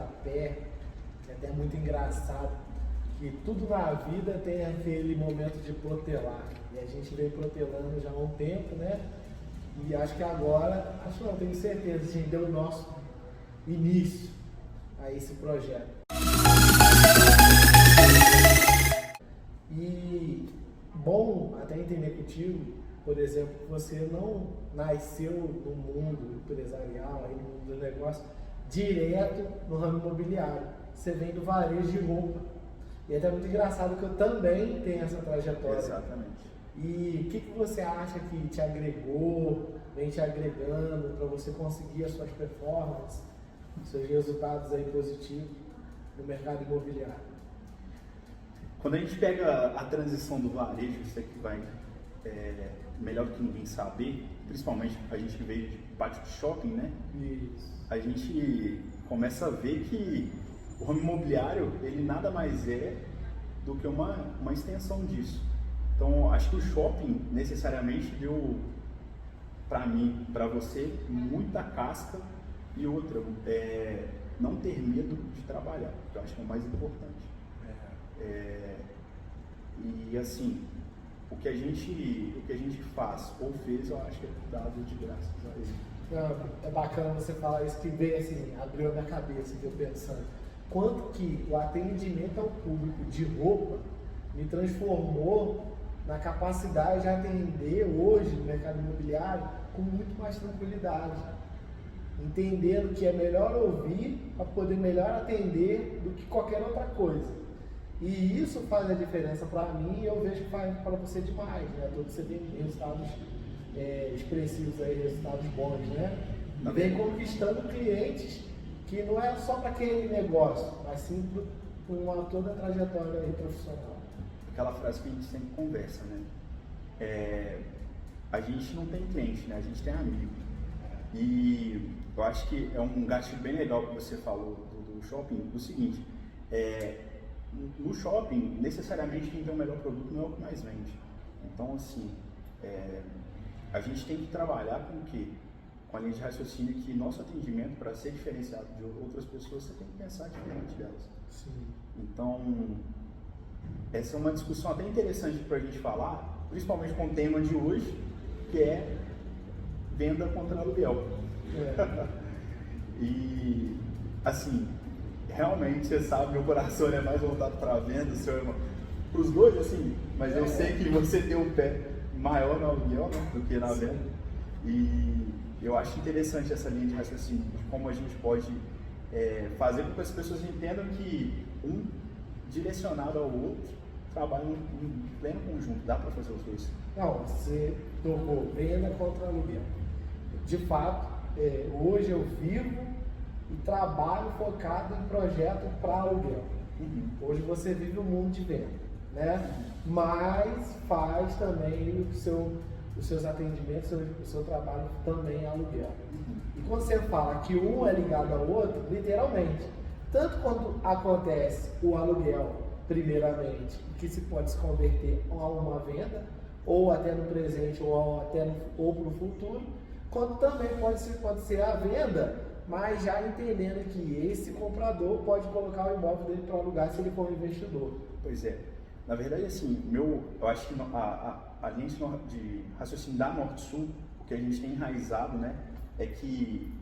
a pé. É até muito engraçado que tudo na vida tem aquele momento de protelar. E a gente vem protelando já há um tempo, né? E acho que agora, tenho certeza, a gente deu o nosso início a esse projeto. E bom até entender contigo, por exemplo, que você não nasceu no mundo empresarial, aí no mundo do negócio, direto no ramo imobiliário. Você vem do varejo de roupa. E é até muito engraçado que eu também tenho essa trajetória. Exatamente. E o que você acha que te agregou, vem te agregando para você conseguir as suas performances, seus resultados aí positivos no mercado imobiliário? Quando a gente pega a transição do varejo, isso aqui vai melhor do que ninguém saber, principalmente a gente que veio de parte de shopping, né? Isso. A gente começa a ver que o ramo imobiliário, ele nada mais é do que uma extensão disso. Então, acho que o shopping necessariamente deu, para mim, para você, muita casca e outra, não ter medo de trabalhar, que eu acho que é o mais importante. E assim, o que a gente faz ou fez, eu acho que é dado de graças a ele. Não, é bacana você falar isso, que veio assim, abriu a minha cabeça, eu pensando quanto que o atendimento ao público de roupa me transformou na capacidade de atender hoje no mercado imobiliário com muito mais tranquilidade, entendendo que é melhor ouvir para poder melhor atender do que qualquer outra coisa. E isso faz a diferença para mim e eu vejo que faz para você demais, né? Todo você tem resultados expressivos aí, resultados bons, né? E vem conquistando clientes que não é só para aquele negócio, mas sim para toda a trajetória aí profissional. Aquela frase que a gente sempre conversa, né? A gente não tem cliente, né? A gente tem amigo. E eu acho que é um gatilho bem legal que você falou do shopping, o seguinte, no shopping, necessariamente quem tem o melhor produto não é o que mais vende. Então, assim, a gente tem que trabalhar com o quê? Com a linha de raciocínio que nosso atendimento, para ser diferenciado de outras pessoas, você tem que pensar diferente delas. Sim. Então, essa é uma discussão até interessante para a gente falar, principalmente com o tema de hoje, que é venda contra aluguel. E, assim, realmente, você sabe, meu coração é mais voltado para a venda, seu irmão, para os dois, assim, mas eu sei que você tem um pé maior no aluguel, né, do que na venda. E eu acho interessante essa linha de raciocínio, de como a gente pode fazer com que as pessoas entendam que um direcionado ao outro trabalha em pleno conjunto, dá para fazer os dois. Não, você tocou venda contra aluguel. De fato, hoje eu vivo e trabalho focado em projeto para aluguel. Hoje você vive o mundo de venda, né? Mas faz também os seus atendimentos, o seu trabalho também em aluguel. E quando você fala que um é ligado ao outro, literalmente, tanto quando acontece o aluguel, primeiramente, que se pode se converter a uma venda, ou até no presente, ou para o futuro, quanto também pode ser a venda, mas já entendendo que esse comprador pode colocar o imóvel dele para alugar se ele for um investidor. Pois é. Na verdade, assim, eu acho que a linha de raciocínio da Norte-Sul, o que a gente tem enraizado, né, é que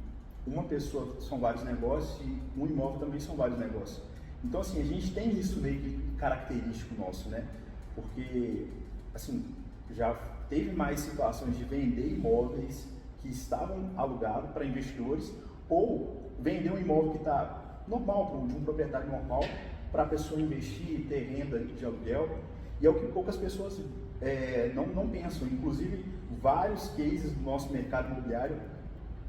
uma pessoa são vários negócios e um imóvel também são vários negócios. Então, assim, a gente tem isso meio que característico nosso, né, porque, assim, já teve mais situações de vender imóveis que estavam alugados para investidores ou vender um imóvel que está normal, de um proprietário normal, para a pessoa investir, ter renda de aluguel, e é o que poucas pessoas não pensam. Inclusive, vários cases do nosso mercado imobiliário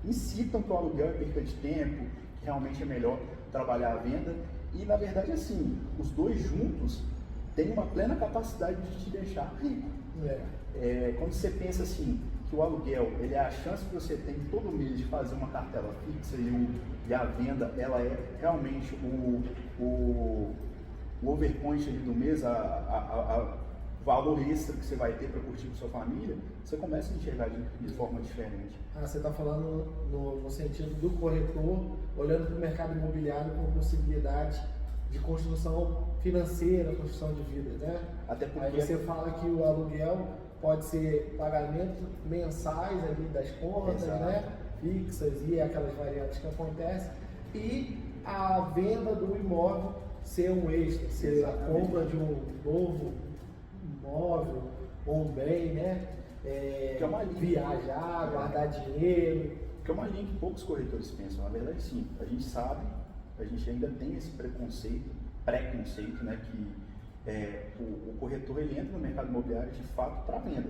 incitam que o aluguel é perda de tempo, que realmente é melhor trabalhar a venda, e na verdade, assim, os dois juntos têm uma plena capacidade de te deixar rico. Quando você pensa assim, que o aluguel, ele é a chance que você tem todo mês de fazer uma cartela fixa e a venda, ela é realmente o overpoint ali do mês, a valor extra que você vai ter para curtir com sua família, você começa a enxergar de forma diferente. Você está falando no sentido do corretor, olhando para o mercado imobiliário com possibilidade de construção financeira, construção de vida, né? Até porque... Aí você fala que o aluguel pode ser pagamentos mensais ali das contas, Exato. né? Fixas e aquelas variáveis que acontecem, e a venda do imóvel ser um extra, ser Exatamente. a compra de um novo imóvel ou um bem, né? Que é uma linha. Viajar, guardar dinheiro. Que é uma linha que poucos corretores pensam. Na verdade, sim, a gente sabe, a gente ainda tem esse preconceito, né, que o corretor ele entra no mercado imobiliário de fato para venda.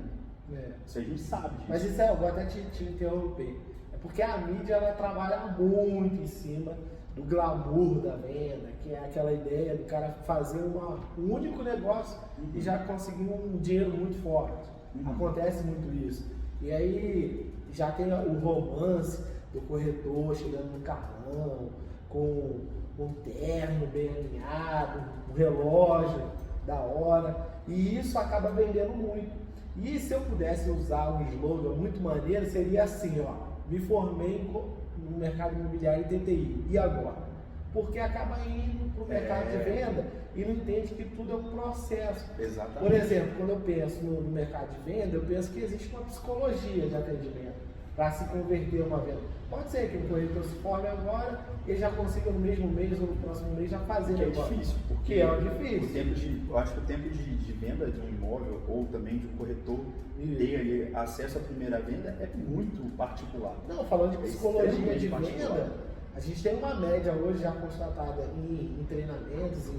Isso a gente sabe disso. Mas isso eu vou até te interromper. É porque a mídia ela trabalha muito em cima do glamour da venda, que é aquela ideia do cara fazer um único negócio e já conseguir um dinheiro muito forte. Acontece muito isso. E aí já tem o romance do corretor chegando no carrão, com um terno bem alinhado, um relógio da hora, e isso acaba vendendo muito. E se eu pudesse usar um slogan muito maneiro, seria assim, ó: me formei no mercado imobiliário e TTI, e agora? Porque acaba indo para o mercado de venda e não entende que tudo é um processo. Exatamente. Por exemplo, quando eu penso no mercado de venda, eu penso que existe uma psicologia de atendimento para se converter uma venda. Pode ser que o corretor se forme agora e já consiga no mesmo mês ou no próximo mês já fazer Que é negócio. difícil, porque eu acho que o tempo de venda de um imóvel ou também de um corretor ter ali acesso à primeira venda é muito particular. Não, falando de psicologia de particular. venda, a gente tem uma média hoje já constatada em treinamentos,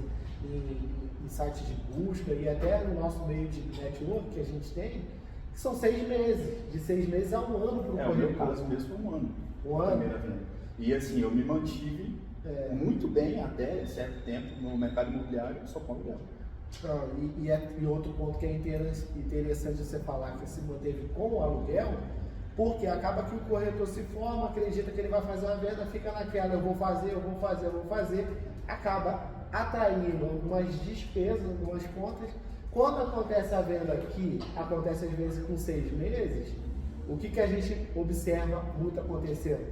em sites de busca e até no nosso meio de network que a gente tem, que são 6 meses. De 6 meses a 1 ano para o corretor. O meu caso mesmo foi 1 ano. Um ano? Primeira venda. E assim, eu me mantive muito bem até certo tempo no mercado imobiliário só com aluguel. E outro ponto que é interessante você falar, que se manteve com o aluguel, porque acaba que o corretor se forma, acredita que ele vai fazer uma venda, fica naquela, eu vou fazer, acaba atraindo algumas despesas, algumas contas. Quando acontece a venda, que acontece às vezes com 6 meses, o que a gente observa muito acontecendo?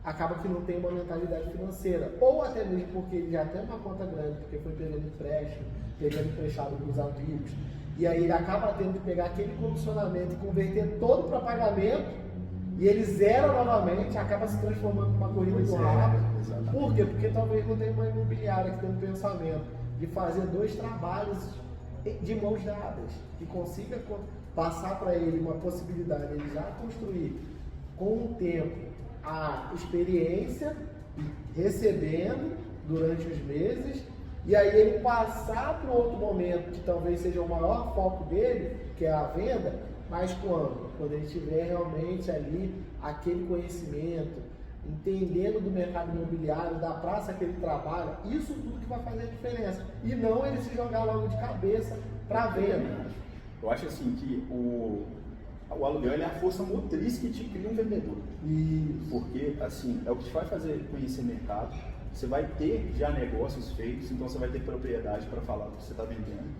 Acaba que não tem uma mentalidade financeira, ou até mesmo porque ele já tem uma conta grande, porque foi pegando empréstimo, pegando emprestado com os amigos, e aí ele acaba tendo que pegar aquele condicionamento e converter todo para pagamento, e ele zera novamente, acaba se transformando numa corrida do rabo. Por quê? Porque talvez não tenha uma imobiliária que tenha um pensamento de fazer 2 trabalhos de mãos dadas, que consiga passar para ele uma possibilidade de ele já construir com o tempo a experiência, recebendo durante os meses, e aí ele passar para o outro momento que talvez seja o maior foco dele, que é a venda, mas quando ele tiver realmente ali aquele conhecimento, entendendo do mercado imobiliário, da praça que ele trabalha, isso tudo que vai fazer a diferença, e não ele se jogar logo de cabeça para a venda. Eu acho assim que o aluguel é a força motriz que te cria um vendedor. Isso. Porque assim, é o que te vai fazer conhecer mercado, você vai ter já negócios feitos, então você vai ter propriedade para falar o que você está vendendo.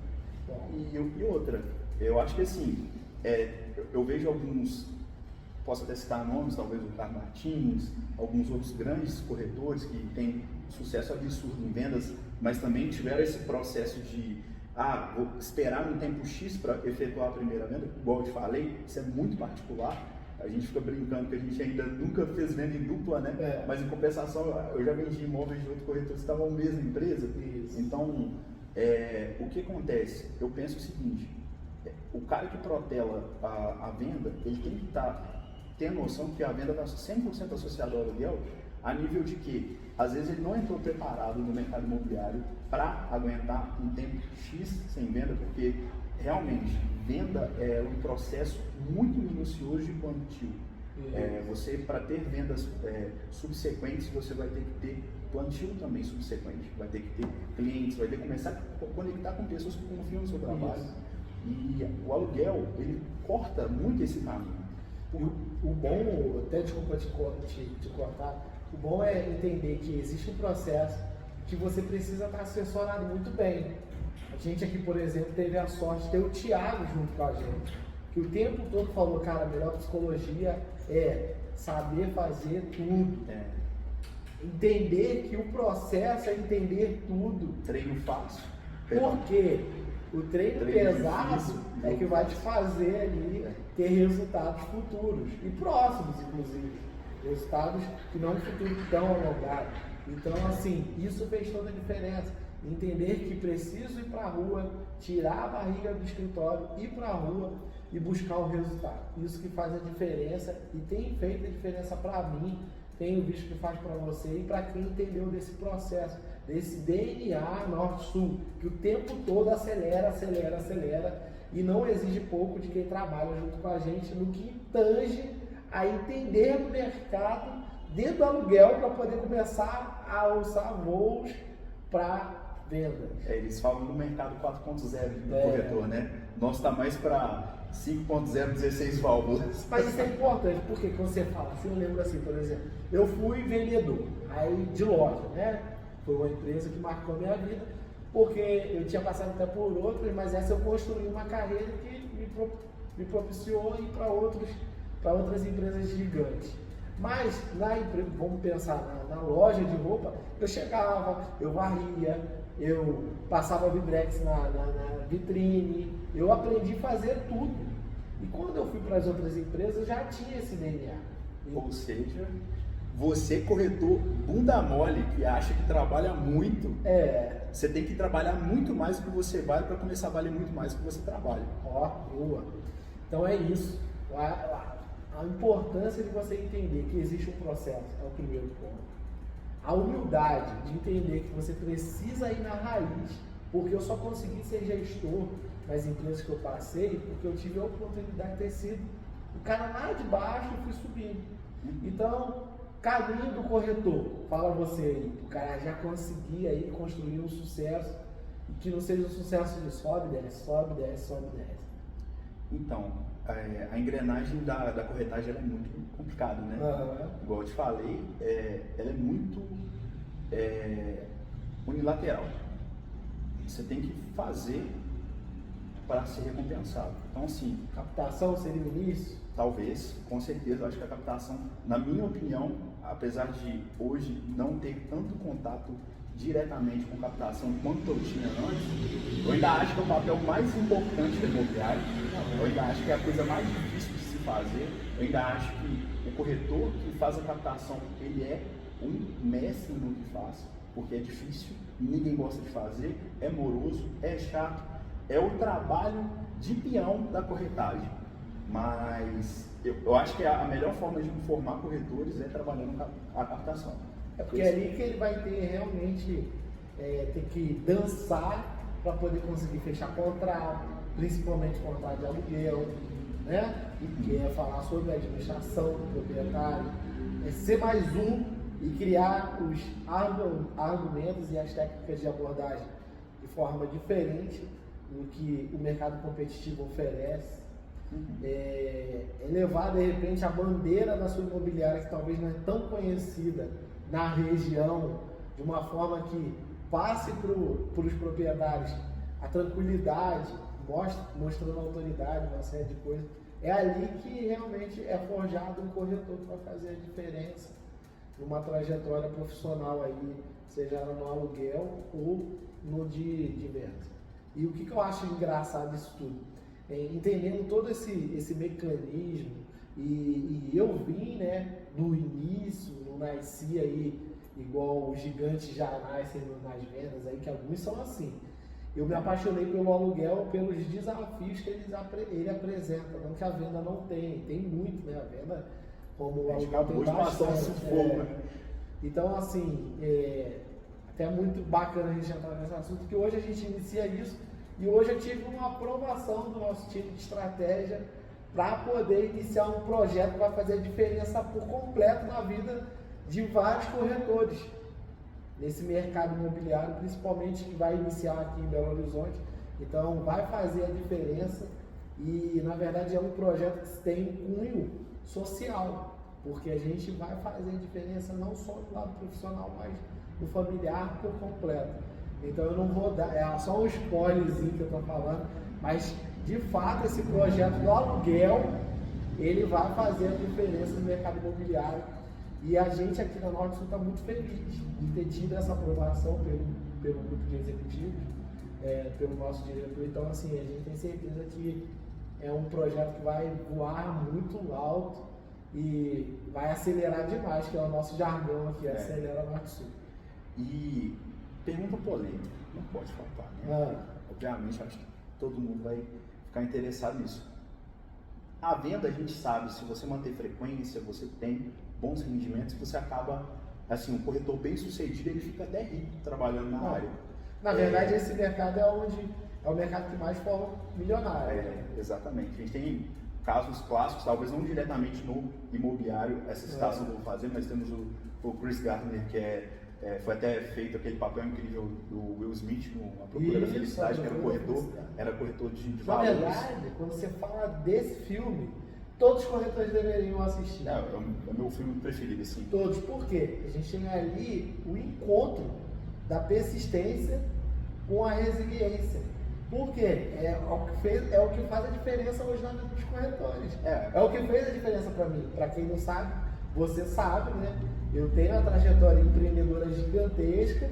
E outra, eu acho que assim, eu vejo alguns, posso até citar nomes, talvez o Ricardo Martins, alguns outros grandes corretores que têm sucesso absurdo em vendas, mas também tiveram esse processo de vou esperar um tempo X para efetuar a primeira venda, igual eu te falei, isso é muito particular. A gente fica brincando que a gente ainda nunca fez venda em dupla, né? Mas em compensação, eu já vendi imóveis de outro corretor que estavam na mesma empresa. Isso. Então, o que acontece? Eu penso o seguinte, o cara que protela a venda, ele tem que ter noção que a venda está 100% associada ao aluguel, a nível de que, às vezes, ele não entrou preparado no mercado imobiliário para aguentar um tempo X sem venda, porque realmente venda é um processo muito minucioso de plantio. Você, para ter vendas subsequentes, você vai ter que ter plantio também subsequente, vai ter que ter clientes, vai ter que começar a conectar com pessoas que confiam no seu trabalho. E o aluguel, ele corta muito esse caminho. O bom, até desculpa te cortar, o bom é entender que existe um processo que você precisa estar assessorado muito bem. gente aqui, por exemplo, teve a sorte de ter o Thiago junto com a gente, que o tempo todo falou, cara, a melhor psicologia é saber fazer tudo. Entender que o processo é entender tudo. Treino fácil. Porque o treino pesado difícil, é que vai te fazer ali ter resultados futuros e próximos, inclusive. Resultados que não no futuro tão alongado. Então, assim, isso fez toda a diferença. Entender que preciso ir para a rua, tirar a barriga do escritório, ir para a rua e buscar o resultado. Isso que faz a diferença e tem feito a diferença para mim, tenho visto que faz para você e para quem entendeu desse processo, desse DNA Norte-Sul, que o tempo todo acelera e não exige pouco de quem trabalha junto com a gente no que tange a entender o mercado dentro do aluguel para poder começar a alçar voos para vendas. Eles falam do mercado 4.0 do corretor, né? Nosso está mais para 5.0, 16 válvulas. Mas isso é importante, porque quando você fala assim, eu lembro assim, por exemplo, eu fui vendedor aí de loja, né? Foi uma empresa que marcou a minha vida, porque eu tinha passado até por outras, mas essa eu construí uma carreira que me propiciou ir para outras empresas gigantes. Mas, vamos pensar na loja de roupa, eu chegava, eu varria, eu passava Vibrex na vitrine, eu aprendi a fazer tudo. E quando eu fui para as outras empresas, eu já tinha esse DNA. Ou seja, você corretor bunda mole, que acha que trabalha muito, você tem que trabalhar muito mais do que você vale para começar a valer muito mais do que você trabalha. Ó, boa. Então é isso. A importância de você entender que existe um processo é o primeiro ponto. A humildade de entender que você precisa ir na raiz, porque eu só consegui ser gestor nas empresas que eu passei porque eu tive a oportunidade de ter sido o cara lá de baixo e fui subindo. Então, caminho do corretor, fala você aí, o cara já conseguir aí construir um sucesso e que não seja um sucesso de sobe, desce, sobe, desce, sobe, desce. Então, a engrenagem da corretagem ela é muito complicada, né? Igual eu te falei, ela é muito unilateral. Você tem que fazer para ser recompensado. Então, assim... Captação seria o início? Talvez, com certeza. Eu acho que a captação, na minha opinião, apesar de hoje não ter tanto contato diretamente com captação quanto eu tinha antes, eu ainda acho que é o papel mais importante do imobiliário, eu ainda acho que é a coisa mais difícil de se fazer, eu ainda acho que o corretor que faz a captação, ele é um mestre no que faz, porque é difícil, ninguém gosta de fazer, é moroso, é chato, é o trabalho de peão da corretagem, mas eu acho que a melhor forma de formar corretores é trabalhando a captação. É porque é ali que ele vai ter realmente ter que dançar para poder conseguir fechar contrato, principalmente contrato de aluguel, né? Que é falar sobre a administração do proprietário, é ser mais um e criar os argumentos e as técnicas de abordagem de forma diferente do que o mercado competitivo oferece. Levar de repente a bandeira da sua imobiliária, que talvez não é tão conhecida na região, de uma forma que passe para os proprietários a tranquilidade, mostrando autoridade, uma série de coisas. É ali que realmente é forjado um corretor que vai fazer a diferença numa trajetória profissional aí, seja no aluguel ou no de venda. E o que eu acho engraçado disso tudo? Entendendo todo esse mecanismo, e eu vim, né, no início, não nasci aí igual os gigantes já nascem nas vendas, aí, que alguns são assim. Eu me apaixonei pelo aluguel, pelos desafios que ele apresenta, não que a venda não tem muito, né, a venda, como o aluguel tem bastante. Então, assim, até é muito bacana a gente entrar nesse assunto, porque hoje a gente inicia isso, e hoje eu tive uma aprovação do nosso time de estratégia para poder iniciar um projeto que vai fazer a diferença por completo na vida de vários corretores nesse mercado imobiliário, principalmente que vai iniciar aqui em Belo Horizonte. Então vai fazer a diferença e na verdade é um projeto que tem um cunho social, porque a gente vai fazer a diferença não só do lado profissional, mas do familiar por completo. Então eu não vou dar, é só um spoilerzinho que eu estou falando, mas de fato esse projeto do aluguel, ele vai fazer a diferença no mercado imobiliário. E a gente aqui na Norte Sul está muito feliz de ter tido essa aprovação pelo grupo de executivos, pelo nosso diretor. Então, assim, a gente tem certeza que é um projeto que vai voar muito alto e vai acelerar demais, que é o nosso jargão aqui, acelera Norte Sul. E pergunta polêmica, não pode faltar, né? Obviamente, acho que todo mundo vai ficar interessado nisso. A venda, a gente sabe, se você manter frequência, você tem bons rendimentos, você acaba, assim, um corretor bem sucedido, ele fica até rico trabalhando na área. Na verdade, esse mercado é o mercado que mais forma milionário. Exatamente. A gente tem casos clássicos, talvez não diretamente no imobiliário, essa citação que eu vou fazer, mas temos o Chris Gardner, que foi até feito aquele papel incrível do Will Smith no A Procura da Felicidade, que era corretor de valores. Na verdade, quando você fala desse filme, todos os corretores deveriam assistir. É o meu filme preferido, assim. Todos. Por quê? A gente tem ali o encontro da persistência com a resiliência. Por quê? É o que faz a diferença hoje na vida dos corretores. É o que fez a diferença para mim. Para quem não sabe, você sabe, né? Eu tenho uma trajetória empreendedora gigantesca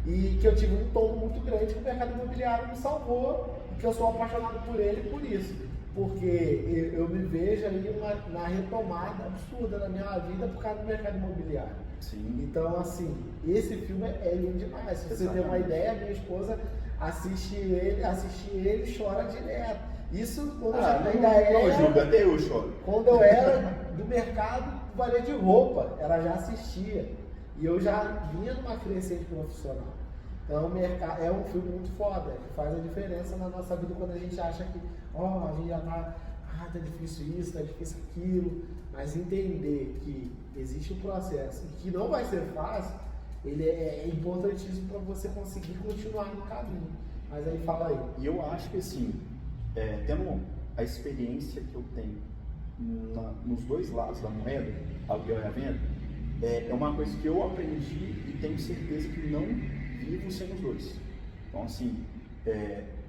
e que eu tive um tombo muito grande que o mercado imobiliário me salvou e que eu sou apaixonado por ele por isso. Porque eu me vejo aí na retomada absurda na minha vida por causa do mercado imobiliário. Sim. Então, assim, esse filme é lindo demais. Se você tem uma ideia, minha esposa assiste ele e chora direto. Isso quando até eu choro. Quando eu era do mercado varejo de roupa, ela já assistia. E eu já vinha numa crescente profissional. Então, é um filme muito foda, que faz a diferença na nossa vida quando a gente acha que, a gente já tá difícil isso, tá difícil aquilo. Mas entender que existe um processo e que não vai ser fácil, ele é importantíssimo para você conseguir continuar no caminho. Mas aí fala aí. E eu acho que assim, tendo a experiência que eu tenho nos dois lados da moeda, aluguel e a venda, é uma coisa que eu aprendi e tenho certeza que não vivo sem os dois. Então assim,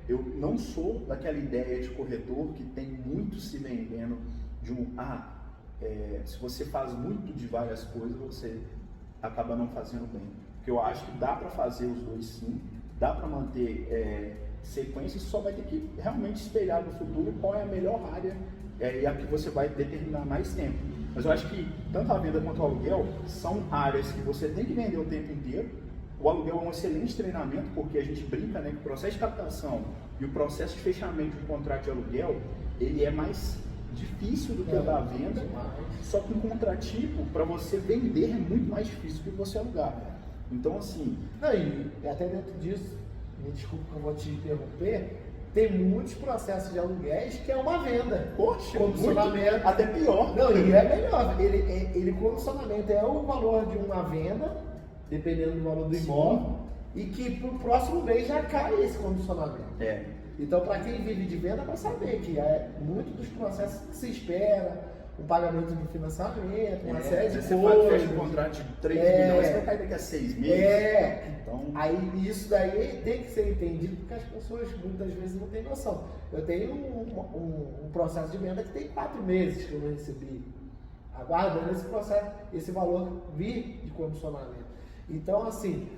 eu não sou daquela ideia de corretor que tem muito se vendendo de se você faz muito de várias coisas, você acaba não fazendo bem. Porque eu acho que dá para fazer os dois sim, dá para manter sequência, só vai ter que realmente espelhar no futuro qual é a melhor área e a que você vai determinar mais tempo. Mas eu acho que tanto a venda quanto o aluguel são áreas que você tem que vender o tempo inteiro. O aluguel é um excelente treinamento, porque a gente brinca, né, que o processo de captação e o processo de fechamento de contrato de aluguel, ele é mais difícil do que o da venda, só que um contratipo, para você vender, é muito mais difícil do que você alugar. Então, assim... e até dentro disso, me desculpa que eu vou te interromper, tem muitos processos de aluguéis que é uma venda. Poxa, condicionamento. Até pior. Não, e é melhor. Ele condicionamento é o valor de uma venda, dependendo do valor do imóvel, e que pro próximo mês já cai esse condicionamento. Então, para quem vive de venda, vai saber que muito dos processos que se espera, o pagamento do financiamento, uma série de coisas. Fecha um contrato de 3 milhões, vai cair daqui a 6 meses. Então... Aí isso daí tem que ser entendido, porque as pessoas muitas vezes não têm noção. Eu tenho um processo de venda que tem 4 meses que eu não recebi, aguardando esse processo, esse valor vir de condicionamento. Então, assim,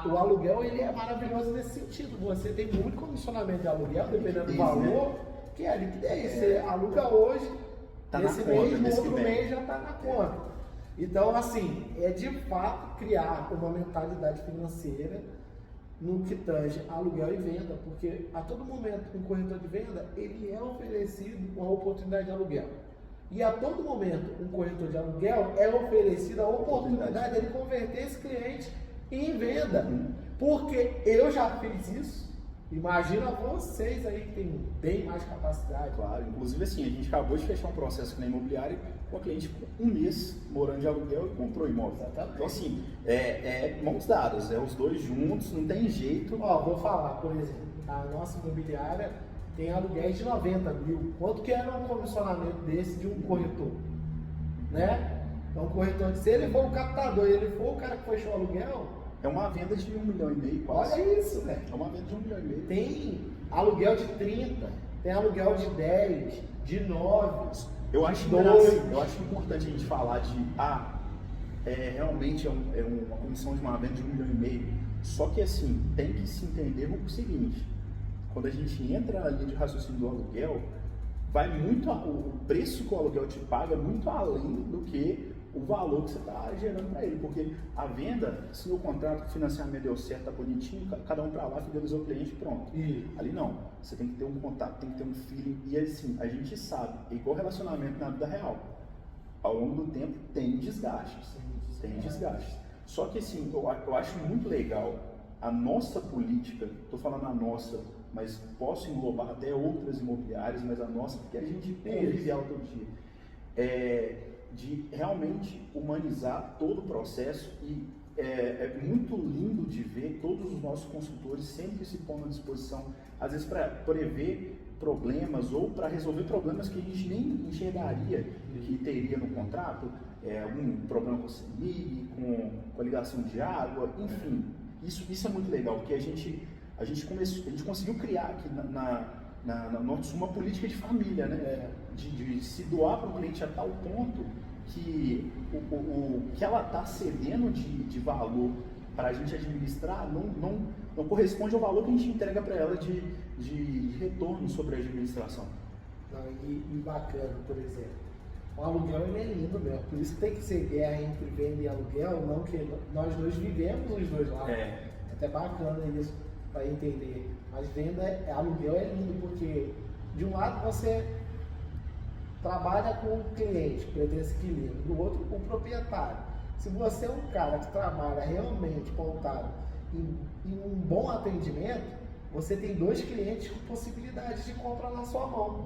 o aluguel ele é maravilhoso nesse sentido. Você tem muito condicionamento de aluguel, dependendo do valor, né? Que é a liquidez. Você aluga hoje, nesse mês, no outro mês já está na conta. Então, assim, é de fato criar uma mentalidade financeira no que tange aluguel e venda, porque a todo momento um corretor de venda, ele é oferecido uma oportunidade de aluguel. E a todo momento, um corretor de aluguel é oferecido a oportunidade de ele converter esse cliente em venda. Porque eu já fiz isso. Imagina vocês aí que tem bem mais capacidade. Claro, inclusive assim, a gente acabou de fechar um processo na imobiliária com a cliente com 1 mês morando de aluguel e comprou imóvel. Exatamente. Então assim, mãos dadas, os dois juntos, não tem jeito. Vou falar, por exemplo, a nossa imobiliária tem aluguéis de 90 mil. Quanto que era um comissionamento desse de um corretor? Né? Então, um corretor, se ele for o captador e ele for o cara que fechou o aluguel, É uma venda de 1,5 milhão quase. Olha isso, velho. É uma venda de 1,5 milhão. Tem aluguel de 30, tem aluguel de 10, de 9, eu acho, 2. Eu acho importante a gente falar de realmente uma comissão de uma venda de 1,5 milhão. Só que assim, tem que se entender o seguinte, quando a gente entra na linha de raciocínio do aluguel, vai muito o preço que o aluguel te paga é muito além do que o valor que você está gerando para ele, porque a venda, se o contrato, o financiamento deu certo, tá bonitinho, cada um para lá, fidelizou o cliente, pronto. Ali não, você tem que ter um contato, tem que ter um feeling, e assim, a gente sabe, é igual relacionamento na vida real, ao longo do tempo tem desgastes. Só que assim, eu acho muito legal a nossa política, estou falando a nossa, mas posso englobar até outras imobiliárias, mas a nossa, porque a gente convive ela todo dia, de realmente humanizar todo o processo e é muito lindo de ver todos os nossos consultores sempre se pondo à disposição, às vezes para prever problemas ou para resolver problemas que a gente nem enxergaria que teria no contrato, algum problema com o CEMIG, com a ligação de água, enfim, isso é muito legal, porque a gente conseguiu criar aqui na Norte-Sul uma política de família, né? De se doar para o cliente a tal ponto que o que ela está cedendo de valor para a gente administrar não corresponde ao valor que a gente entrega para ela de retorno sobre a administração. E bacana, por exemplo, o aluguel ele é lindo mesmo, por isso que tem que ser guerra entre venda e aluguel, não que nós dois vivemos os dois lados. É até bacana isso para entender. Mas aluguel é lindo porque de um lado você trabalha com o cliente, pretende inquilino, do outro com o proprietário. Se você é um cara que trabalha realmente pautado em um bom atendimento, você tem 2 clientes com possibilidades de compra na sua mão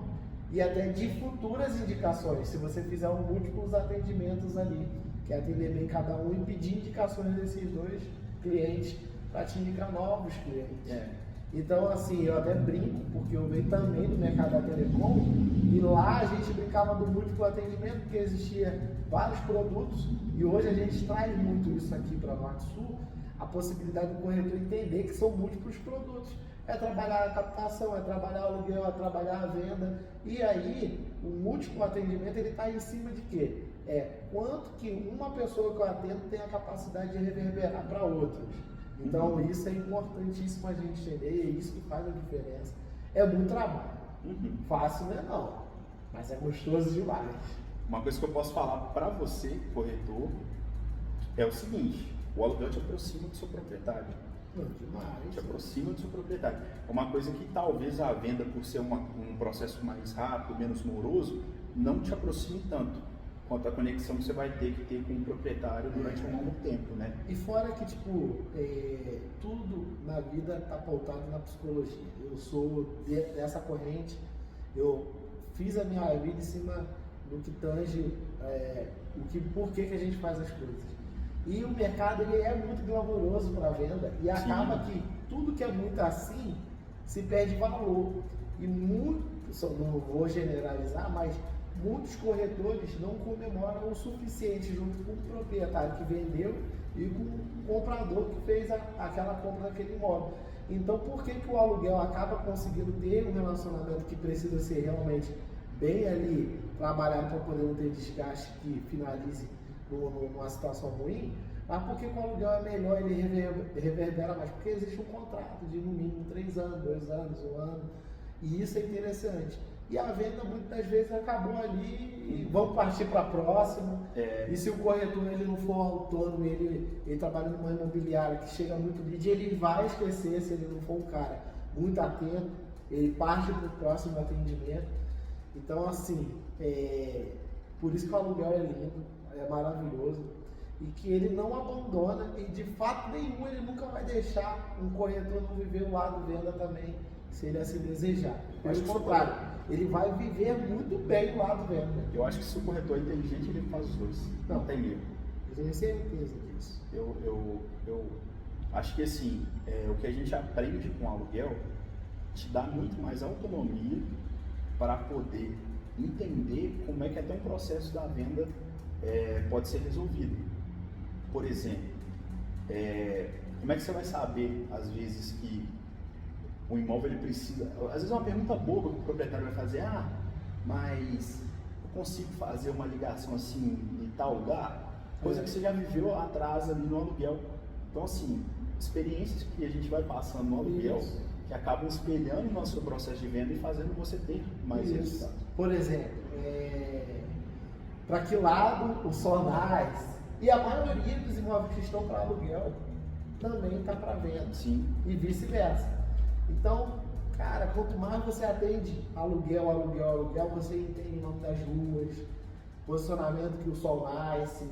e até de futuras indicações, se você fizer múltiplos atendimentos ali, que é atender bem cada um e pedir indicações desses 2 clientes para te indicar novos clientes. Então, assim, eu até brinco, porque eu venho também do mercado da telecom, e lá a gente brincava do múltiplo atendimento, porque existia vários produtos, e hoje a gente traz muito isso aqui para Norte Sul, a possibilidade do corretor entender que são múltiplos produtos. É trabalhar a captação, é trabalhar o aluguel, é trabalhar a venda, e aí o múltiplo atendimento ele está em cima de quê? Quanto que uma pessoa que eu atendo tem a capacidade de reverberar para outras. Então isso é importantíssimo a gente entender, é isso que faz a diferença. É muito trabalho, fácil não, mas é gostoso demais. Uma coisa que eu posso falar para você, corretor, é o seguinte: o aluguel te aproxima do seu proprietário. Demais. Te aproxima do seu proprietário. É uma coisa que talvez a venda, por ser um processo mais rápido, menos moroso, não te aproxime tanto quanto a conexão que você vai ter que ter com o proprietário durante um longo tempo, né? E fora que, tudo na vida está pautado na psicologia. Eu sou dessa corrente, eu fiz a minha vida em cima do que tange, por que a gente faz as coisas. E o mercado ele é muito glamouroso para a venda e acaba que tudo que é muito assim se perde valor. E não vou generalizar, mas muitos corretores não comemoram o suficiente junto com o proprietário que vendeu e com o comprador que fez aquela compra daquele imóvel. Então, por que o aluguel acaba conseguindo ter um relacionamento que precisa ser realmente bem ali trabalhado para poder não ter desgaste que finalize numa situação ruim? Mas por que o aluguel é melhor, ele reverbera mais? Porque existe um contrato de no mínimo 3 anos, 2 anos, 1 ano, e isso é interessante. E a venda muitas das vezes acabou ali e vamos partir para a próxima. E se o corretor ele não for autônomo, ele trabalha numa imobiliária que chega muito lead, ele vai esquecer se ele não for um cara muito atento, ele parte para o próximo atendimento. Então assim, por isso que o aluguel é lindo, é maravilhoso e que ele não abandona e de fato nenhum ele nunca vai deixar um corretor não viver o lado venda também, se ele assim desejar. Pelo contrário, ele vai viver muito bem o lado venda. Eu acho que se o corretor é inteligente, ele faz os dois. Não tem erro. Eu tenho certeza disso. Eu acho que assim, o que a gente aprende com o aluguel te dá muito mais autonomia para poder entender como é que até um processo da venda pode ser resolvido. Por exemplo, Como é que você vai saber, às vezes, que o imóvel ele precisa... Às vezes é uma pergunta boba que o proprietário vai fazer, mas eu consigo fazer uma ligação assim em tal lugar? Coisa que você já viveu lá atrás ali no aluguel. Então, assim, experiências que a gente vai passando no aluguel que acabam espelhando o nosso processo de venda e fazendo você ter mais resultados. Por exemplo, para que lado o Sonais e a maioria dos imóveis que estão para aluguel também está para venda. Sim. E vice-versa. Então, cara, quanto mais você atende aluguel, você entende o nome das ruas, posicionamento que o Sonais,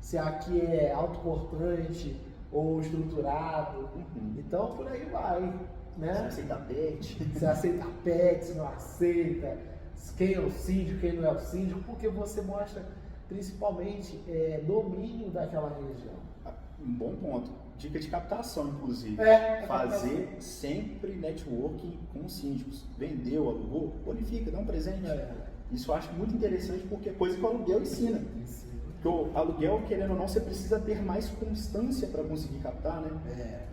se aqui é autoportante ou estruturado. Então, por aí vai. Né? Você aceita PET. Você aceita PET, se não aceita, quem é o síndico, quem não é o síndico, porque você mostra principalmente domínio daquela região. Um bom ponto. Dica de captação, inclusive. Fazer sempre networking com os síndicos. Vendeu, alugou, bonifica, dá um presente. Isso eu acho muito interessante porque é coisa que o aluguel ensina. Porque o aluguel, querendo ou não, você precisa ter mais constância para conseguir captar, né?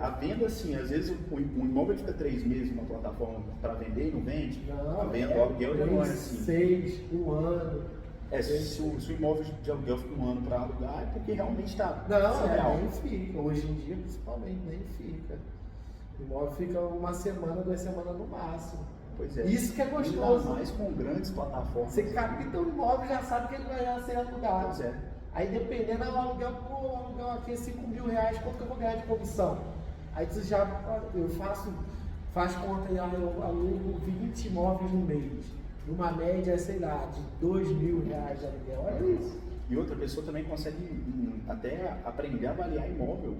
A venda, assim, às vezes o imóvel fica 3 meses numa plataforma para vender e não vende. A venda, o aluguel já não é assim. 6, 1 ano. Se o imóvel de aluguel fica 1 ano para alugar, é porque realmente está. Não, nem fica. Hoje em dia, principalmente, nem fica. O imóvel fica 1 semana, 2 semanas no máximo. Pois é. Isso que é gostoso. Mais com grandes plataformas. Você capta o imóvel já sabe que ele vai ser alugado. Pois é. Aí dependendo do aluguel, aluguel aqui é R$5.000, quanto que eu vou ganhar de comissão? Aí você faz conta e eu alugo 20 imóveis no mês. Numa média, sei lá, de R$2.000 de aluguel. Olha isso. E outra pessoa também consegue até aprender a avaliar imóvel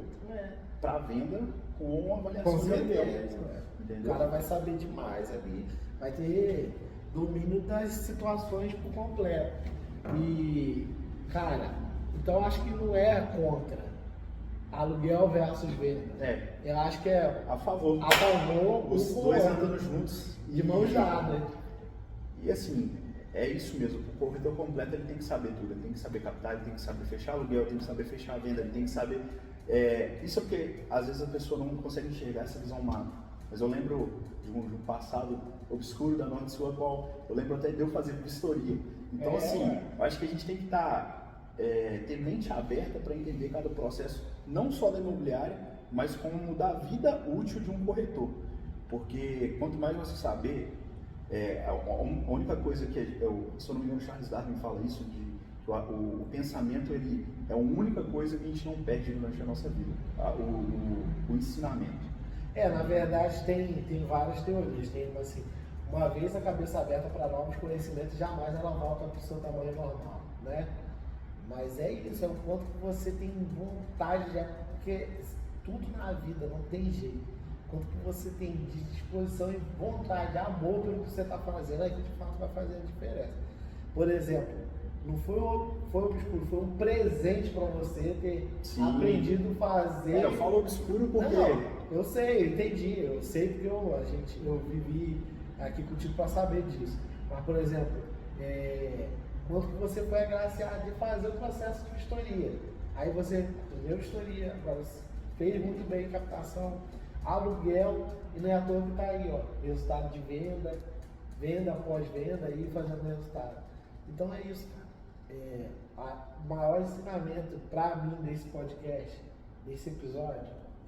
para venda com avaliação de aluguel. O cara vai saber demais ali, vai ter domínio das situações por completo. E, cara, então acho que não é contra aluguel versus venda. Eu acho que é a favor. Os dois andando juntos. De mãos dadas. E assim, é isso mesmo. O corretor completo ele tem que saber tudo. Ele tem que saber captar, ele tem que saber fechar aluguel, ele tem que saber fechar a venda, ele tem que saber... isso é porque às vezes a pessoa não consegue enxergar essa visão macro. Mas eu lembro de um passado obscuro da Norte Sul, a qual eu lembro até de eu fazer vistoria. Então, assim, eu acho que a gente tem que ter mente aberta para entender cada processo, não só da imobiliária, mas como da vida útil de um corretor. Porque quanto mais você saber, a única coisa que, se eu não me engano, Charles Darwin fala isso, que o pensamento ele é a única coisa que a gente não perde durante a nossa vida, o ensinamento. Na verdade tem várias teorias, tem assim, uma vez a cabeça aberta para novos conhecimentos, jamais ela volta para o seu tamanho normal, né? Mas é isso, é o quanto que você tem vontade, porque tudo na vida não tem jeito, quanto que você tem de disposição e vontade, amor pelo que você está fazendo, aí que de fato vai fazer a diferença. Por exemplo, não foi obscuro, foi um presente para você ter aprendido a fazer. Eu falo obscuro porque... Não, eu sei, eu entendi, eu sei porque eu vivi aqui contigo para saber disso. Mas, por exemplo, quando você foi agraciado de fazer o processo de vistoria, aí você deu vistoria, agora você fez muito bem captação, aluguel, e não é à toa que está aí, resultado de venda após venda, aí fazendo resultado. Então é isso, cara. O maior ensinamento para mim desse podcast, desse episódio,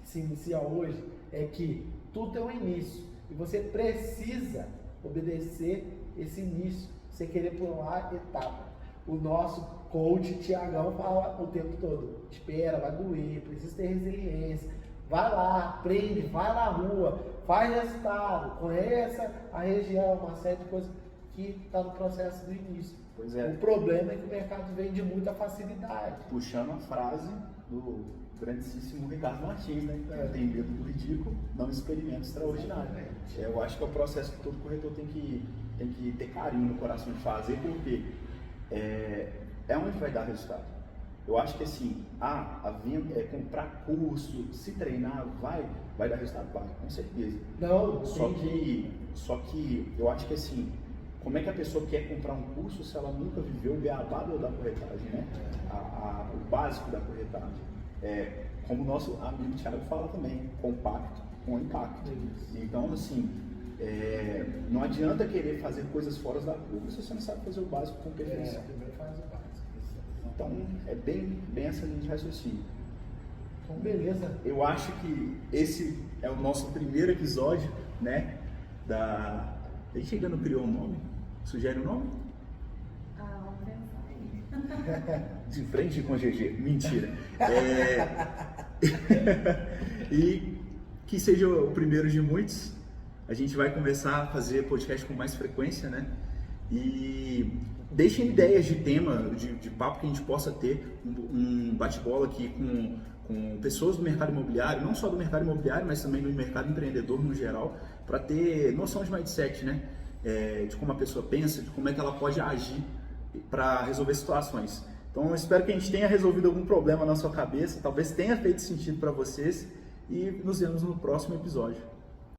que se inicia hoje, é que tudo tem um início e você precisa obedecer esse início, você querer pular etapa. O nosso coach Tiagão fala o tempo todo: espera, vai doer, precisa ter resiliência, vai lá, aprende, vai na rua, faz resultado, conheça a região, uma série de coisas que está no processo do início. Pois é. O problema é que o mercado vende muita facilidade. Puxando a frase do grandíssimo Ricardo Martins, né? Tem medo do ridículo, não experimento extraordinário. Eu acho que é o processo que todo corretor tem que ter carinho no coração de fazer, porque é onde vai dar resultado. Eu acho que assim, a venda, comprar curso, se treinar, vai dar resultado? Vai, com certeza. Não, só que eu acho que assim, como é que a pessoa quer comprar um curso se ela nunca viveu o beabá da corretagem, né? O básico da corretagem. como o nosso amigo Thiago fala também, compacto com impacto. Então, assim, não adianta querer fazer coisas fora da curva se você não sabe fazer o básico com perfeição. Primeiro faz o básico. Então, é bem essa linha de raciocínio. Então, beleza. Eu acho que esse é o nosso primeiro episódio, né? A gente ainda não criou um nome? Sugere um nome? Vamos pensar aí. De frente com GG. Mentira. E que seja o primeiro de muitos. A gente vai começar a fazer podcast com mais frequência, né? E deixem ideias de tema, de papo que a gente possa ter, um bate-bola aqui com pessoas do mercado imobiliário, não só do mercado imobiliário, mas também do mercado empreendedor no geral, para ter noção de mindset, né? De como a pessoa pensa, de como é que ela pode agir para resolver situações. Então, eu espero que a gente tenha resolvido algum problema na sua cabeça, talvez tenha feito sentido para vocês, e nos vemos no próximo episódio.